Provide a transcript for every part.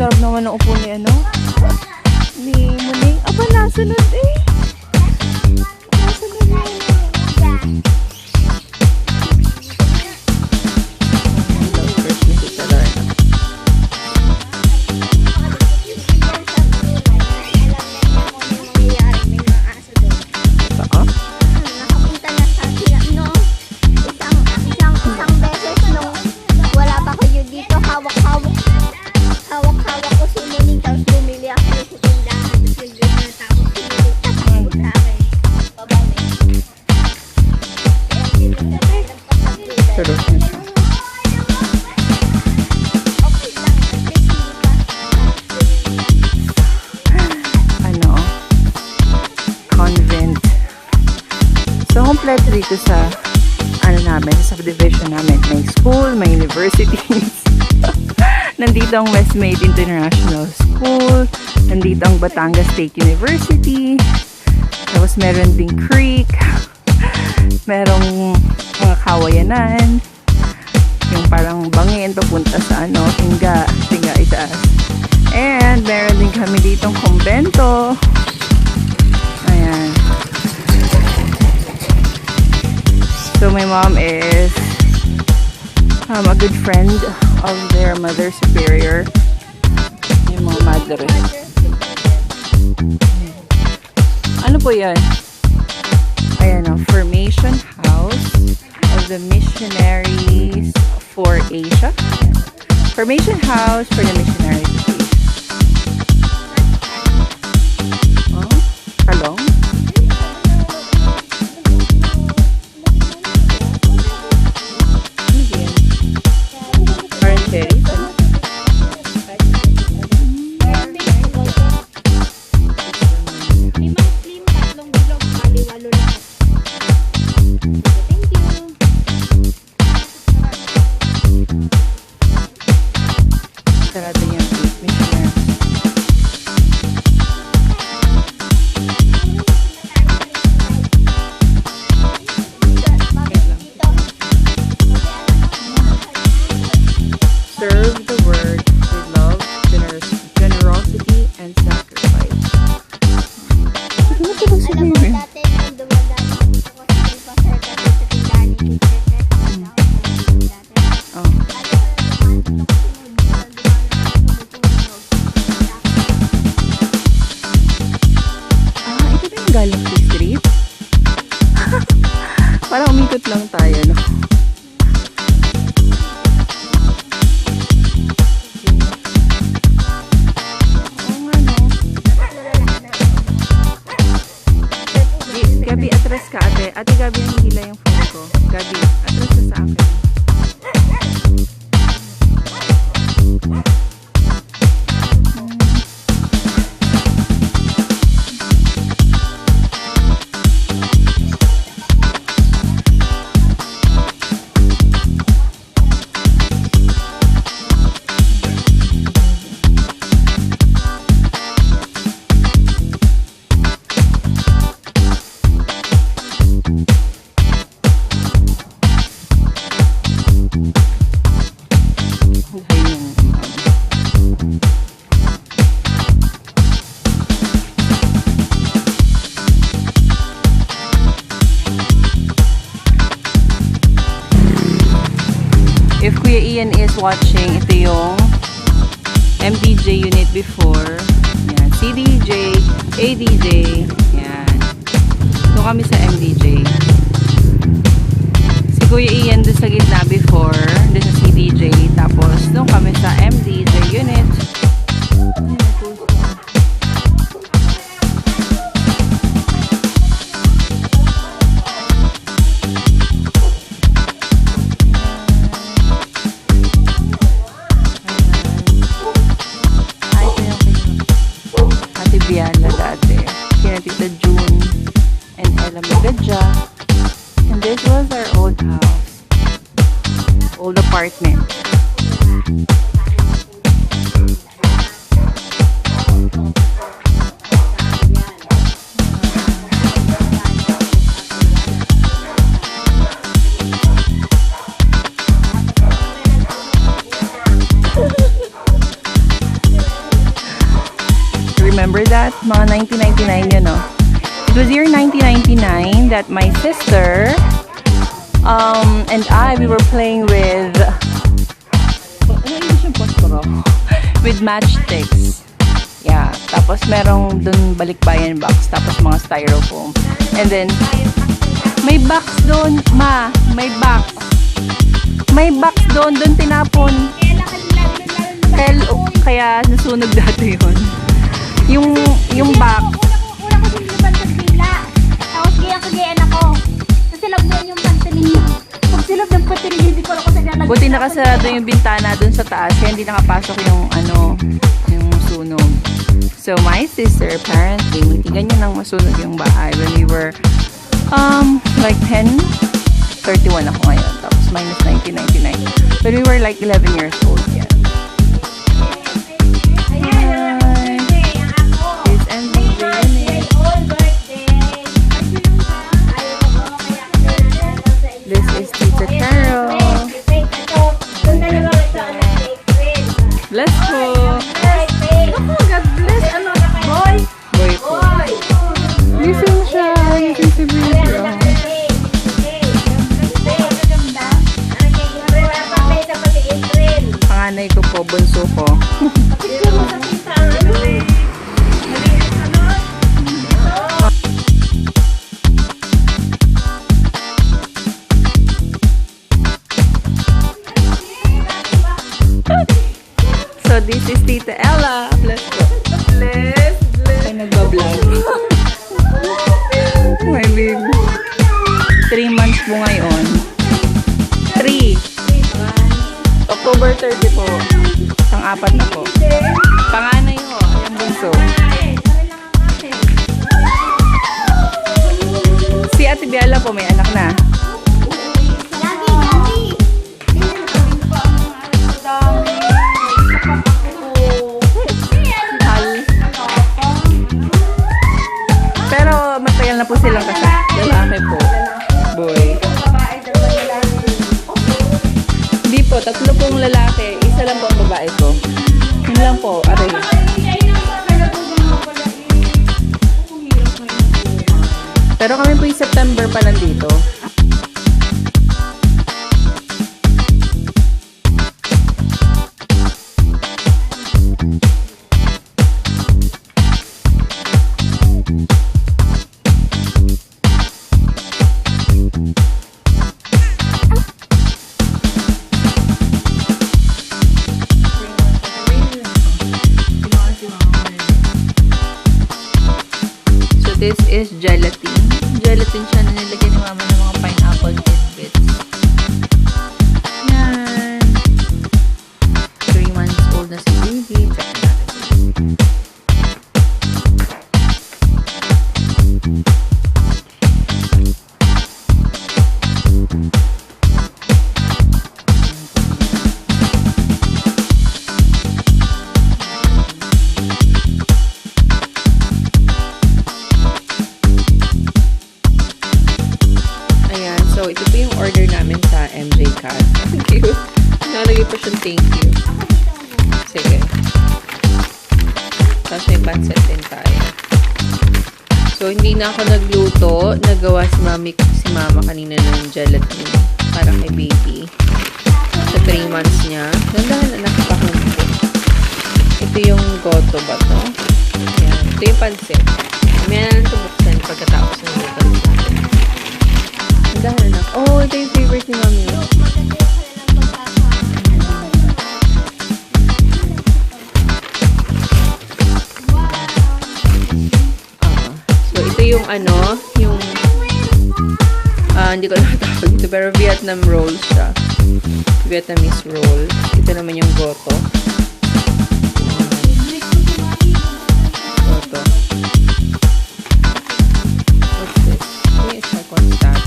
sarap naman ng upo ni ano? Ni Muning. Aba, nasunod eh. Nasunod na yun. Kompleto dito sa ano namin, sa subdivision namin. May school, may universities. Nandito ang Westmead International School. Nandito ang Batangas State University. Tapos meron ding creek. Merong mga kawayanan. Yung parang bangin papunta sa ano, Tinga itaas. And meron din kami ditong kumbento. Ayan. So my mom is a good friend of their mother superior. Yung mga madre. Ano po yan? Ayan o, Formation House of the Missionaries for Asia. Formation House for the Missionaries of Asia. Oh, Kalong? Sarado yung missionaries. Serve the word with love, generosity, and sacrifice. Ano ba si Mary? Galaxy Street. Parang umikot lang tayo, no? Oo nga, no? Gabi, atras ka, ate. Ate Gabi, nahihila yung phone ko. Gabi, atras ka sa akin. If Kuya Ian is watching, ito yung MDJ unit before. Yan. CDJ, ADJ. Yan. Doon kami sa MDJ. Si Kuya Ian doon sa gitna before. Doon sa CDJ. Tapos doon kami sa MDJ unit. Biala dati. Kina Tita June and Ella Magadja. And this was our old house. Old apartment. remember that? Mga 1999 yun, no? It was year 1999 that my sister and we were playing with matchsticks. Yeah. Tapos merong dun balikbayan box. Tapos mga styrofoam. And then, may box doon, ma. May box. May box doon. Doon tinapon. Kaya nasunog dati yun. Yung box. Una ko sinilaban sa bigla. Tapos gaya-kagayan ako. Kasi labuan yung pante ninyo. Pag silab ng pante ninyo, hindi ko ako sa galag. Buti nakasarado yung bintana doon sa taas. Kaya hindi nakapasok yung yung sunog. So, my sister, apparently, hindi ganyan nang masunog yung bahay when we were like 10, 31 ako ngayon. Tapos minus 1999. But we were like 11 years old. Yeah. This is Tita Carol. Bless po. God bless. Ano? Boy? Boy po. Gising siya. Gising si baby. Panganay ko po, bunso ko. So, this is Tita Ella. Bless po. Bless. Ay, nagbablog. My baby. 3 months po ngayon. 3. October 30 po. Pang-apat na po. Panganay ko. Yung bunso. Si Ate Biala po may anak na. Pero matagal na po silang kasal. Lalaki po. Boy. Hindi po, 3 pong lalaki. Isa lang po ang babae ko. Yun lang po, aray. Pero kami po yung September pa nandito. So this is gelatin. Gelatin siya na nilagyan ni mama ng mga pineapple tidbits. Yan. 3 months old na si baby. Check natin. Ayan, so ito po yung order namin sa MJ Cat. Thank you. Nalagay pa siyang thank you. Sige. Tapos may pancit din tayo. So, hindi na ako nagluto. Nagawa si mama kanina ng gelatin para kay baby. Sa 3 months niya. Dandahan na nakapahumpo. Ito yung goto ba to? Ayan. Ito yung pancit. May na lang ito buksan pagkatapos ng luto natin. Dandahan na. Oh, ito yung favorite ni mami. So, ito yung yung hindi ko lang tawag ito, pero Vietnam roll siya. Vietnamese roll. Ito naman yung goto. Goto. What's this? May check one stack.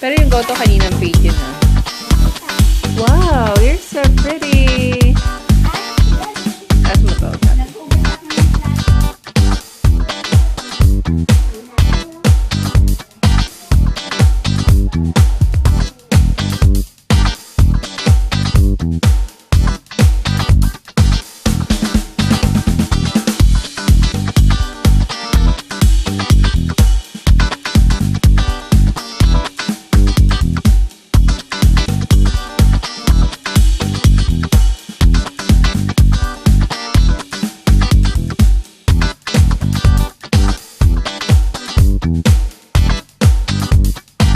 Pero yung goto kaninang page yun, ah. Wow, you're so pretty.